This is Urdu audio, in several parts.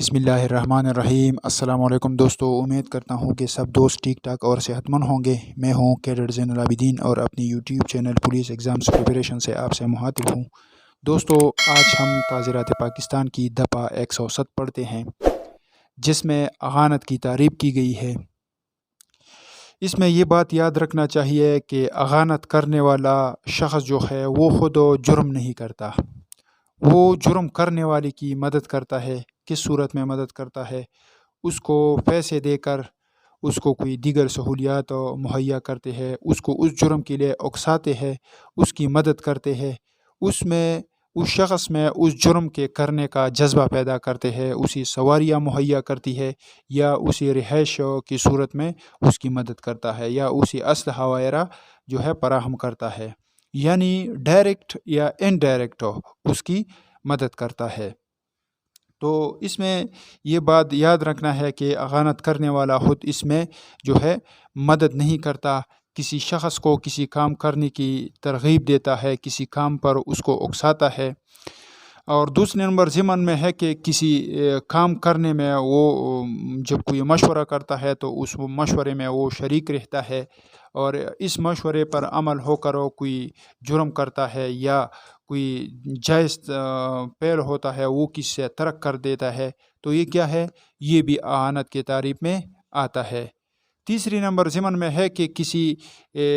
بسم اللہ الرحمن الرحیم۔ السلام علیکم دوستو، امید کرتا ہوں کہ سب دوست ٹھیک ٹھاک اور صحت مند ہوں گے۔ میں ہوں کیڈر زین العابدین اور اپنی YouTube channel police exams preparation سے آپ سے مخاطب ہوں۔ دوستو، آج ہم تعزیرات پاکستان کی دفعہ 107 پڑھتے ہیں، جس میں اغانت کی تعریف کی گئی ہے۔ اس میں یہ بات یاد رکھنا چاہیے کہ اغانت کرنے والا شخص جو ہے وہ خود جرم نہیں کرتا، وہ جرم کرنے والے کی مدد کرتا ہے۔ کس صورت میں مدد کرتا ہے؟ اس کو پیسے دے کر اس کو کوئی دیگر سہولیات مہیا کرتے ہیں، اس کو اس جرم کے لیے اکساتے ہیں، اس کی مدد کرتے ہیں، اس شخص میں اس جرم کے کرنے کا جذبہ پیدا کرتے ہیں، اسی سواریاں مہیا کرتی ہے، یا اسی رہائش کی صورت میں اس کی مدد کرتا ہے، یا اسی اسلحہ وغیرہ جو ہے فراہم کرتا ہے، یعنی ڈائریکٹ یا انڈائریکٹ اس کی مدد کرتا ہے۔ تو اس میں یہ بات یاد رکھنا ہے کہ اغانت کرنے والا خود اس میں جو ہے مدد نہیں کرتا، کسی شخص کو کسی کام کرنے کی ترغیب دیتا ہے، کسی کام پر اس کو اکساتا ہے۔ اور دوسرے نمبر ضمن میں ہے کہ کسی کام کرنے میں وہ جب کوئی مشورہ کرتا ہے تو اس مشورے میں وہ شریک رہتا ہے، اور اس مشورے پر عمل ہو کر وہ کوئی جرم کرتا ہے یا کوئی جائز پہل ہوتا ہے وہ کسی سے ترک کر دیتا ہے، تو یہ کیا ہے؟ یہ بھی اعانت کی تعریف میں آتا ہے۔ تیسری نمبر ضمن میں ہے کہ کسی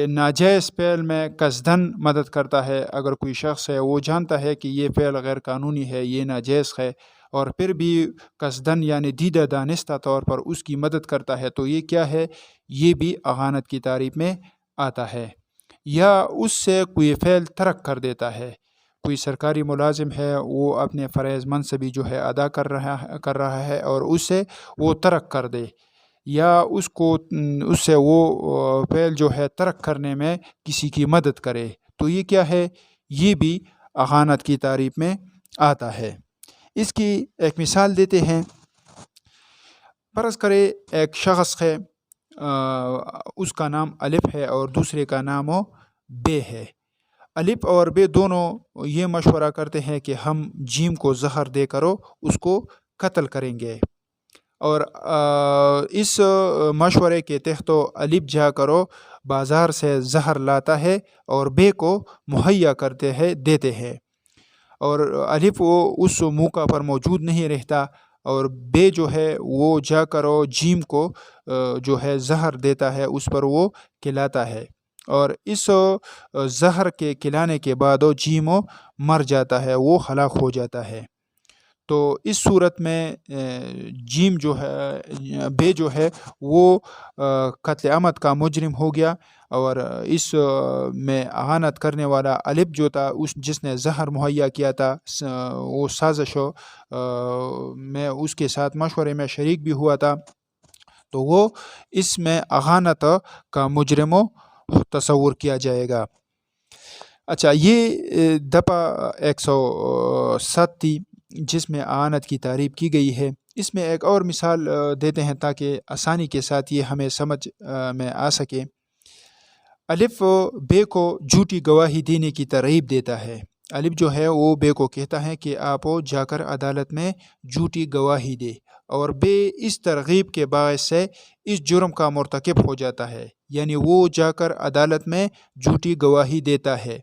ناجائز فعل میں قصدن مدد کرتا ہے۔ اگر کوئی شخص ہے وہ جانتا ہے کہ یہ فعل غیر قانونی ہے، یہ ناجائز ہے، اور پھر بھی قصدن یعنی دیدہ دانستہ طور پر اس کی مدد کرتا ہے، تو یہ کیا ہے؟ یہ بھی اعانت کی تعریف میں آتا ہے۔ یا اس سے کوئی فعل ترک کر دیتا ہے، کوئی سرکاری ملازم ہے، وہ اپنے فرائض منصبی جو ہے ادا کر رہا ہے اور اس سے وہ ترک کر دے، یا اس سے وہ فعل جو ہے ترک کرنے میں کسی کی مدد کرے، تو یہ کیا ہے؟ یہ بھی اعانت کی تعریف میں آتا ہے۔ اس کی ایک مثال دیتے ہیں۔ فرض کرے ایک شخص ہے، اس کا نام الف ہے اور دوسرے کا نام بے ہے۔ الف اور بے دونوں یہ مشورہ کرتے ہیں کہ ہم جیم کو زہر دے کرو اس کو قتل کریں گے، اور اس مشورے کے تحت الف جا کرو بازار سے زہر لاتا ہے اور بے کو مہیا دیتے ہیں، اور الف وہ اس موقع پر موجود نہیں رہتا، اور بے جو ہے وہ جا کر جیم کو جو ہے زہر دیتا ہے، اس پر وہ کھلاتا ہے، اور اس زہر کے کھلانے کے بعد وہ جیم مر جاتا ہے، وہ ہلاک ہو جاتا ہے۔ تو اس صورت میں جیم جو ہے، بے جو ہے وہ قتل عمد کا مجرم ہو گیا، اور اس میں اعانت کرنے والا الف جو تھا، جس نے زہر مہیا کیا تھا، وہ سازش میں اس کے ساتھ مشورے میں شریک بھی ہوا تھا، تو وہ اس میں اعانت کا مجرم تصور کیا جائے گا۔ اچھا، یہ دفعہ 107 تھی جس میں اعانت کی تعریف کی گئی ہے۔ اس میں ایک اور مثال دیتے ہیں تاکہ آسانی کے ساتھ یہ ہمیں سمجھ میں آ سکے۔ الف بے کو جھوٹی گواہی دینے کی ترغیب دیتا ہے۔ الف جو ہے وہ بے کو کہتا ہے کہ آپ جا کر عدالت میں جھوٹی گواہی دے، اور بے اس ترغیب کے باعث سے اس جرم کا مرتکب ہو جاتا ہے، یعنی وہ جا کر عدالت میں جھوٹی گواہی دیتا ہے۔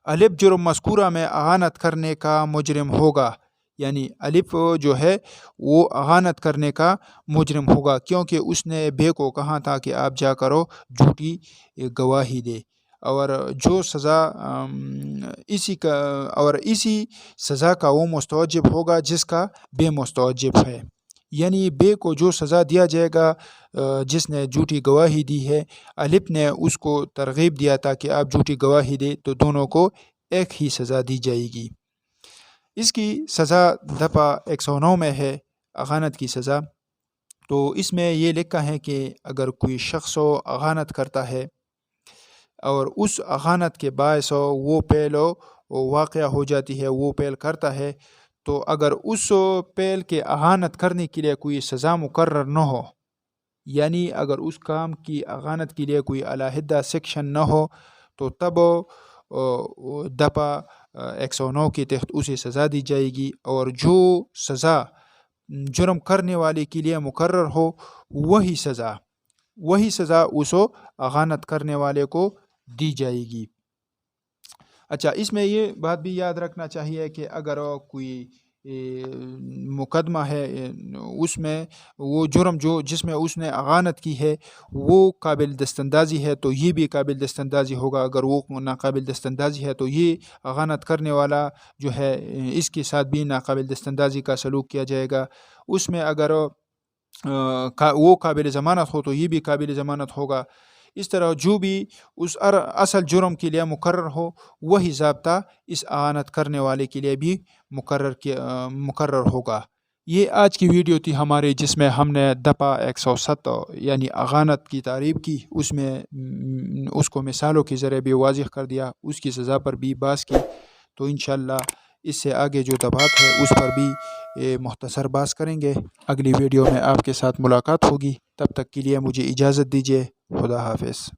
الف جرم مذکورہ میں اعانت کرنے کا مجرم ہوگا، یعنی الف جو ہے وہ اعانت کرنے کا مجرم ہوگا، کیونکہ اس نے بے کو کہا تھا کہ آپ جا کرو جھوٹی گواہی دے، اور جو سزا اسی سزا کا وہ مستوجب ہوگا جس کا بے مستوجب ہے، یعنی بے کو جو سزا دیا جائے گا جس نے جھوٹی گواہی دی ہے، الف نے اس کو ترغیب دیا تھا کہ آپ جھوٹی گواہی دے، تو دونوں کو ایک ہی سزا دی جائے گی۔ اس کی سزا دفعہ 109 میں ہے، اعانت کی سزا۔ تو اس میں یہ لکھا ہے کہ اگر کوئی شخص اعانت کرتا ہے اور اس اعانت کے باعث وہ پیل واقع ہو جاتی ہے، وہ پیل کرتا ہے، تو اگر اس پیل کے اعانت کرنے کے لیے کوئی سزا مقرر نہ ہو، یعنی اگر اس کام کی اعانت کے لیے کوئی علیحدہ سیکشن نہ ہو، تو تب دفعہ 109 کے تحت اسے سزا دی جائے گی، اور جو سزا جرم کرنے والے کے لیے مقرر ہو وہی سزا اس اغانت کرنے والے کو دی جائے گی۔ اچھا، اس میں یہ بات بھی یاد رکھنا چاہیے کہ اگر کوئی مقدمہ ہے، اس میں وہ جرم جس میں اس نے اغانت کی ہے وہ قابل دستاندازی ہے تو یہ بھی قابل دستاندازی ہوگا، اگر وہ ناقابل دستاندازی ہے تو یہ اغانت کرنے والا جو ہے اس کے ساتھ بھی ناقابل دستاندازی کا سلوک کیا جائے گا۔ اس میں اگر وہ قابل ضمانت ہو تو یہ بھی قابل ضمانت ہوگا۔ اس طرح جو بھی اس اصل جرم کے لیے مقرر ہو وہی ضابطہ اس اعانت کرنے والے کے لیے بھی مقرر ہوگا۔ یہ آج کی ویڈیو تھی ہماری، جس میں ہم نے دپا 107 یعنی اغانت کی تعریف کی، اس میں اس کو مثالوں کے ذریعے بھی واضح کر دیا، اس کی سزا پر بھی بحث کی۔ تو انشاءاللہ اس سے آگے جو دبات ہے اس پر بھی مختصر بحث کریں گے۔ اگلی ویڈیو میں آپ کے ساتھ ملاقات ہوگی، تب تک کے لیے مجھے اجازت دیجیے۔ خدا حافظ۔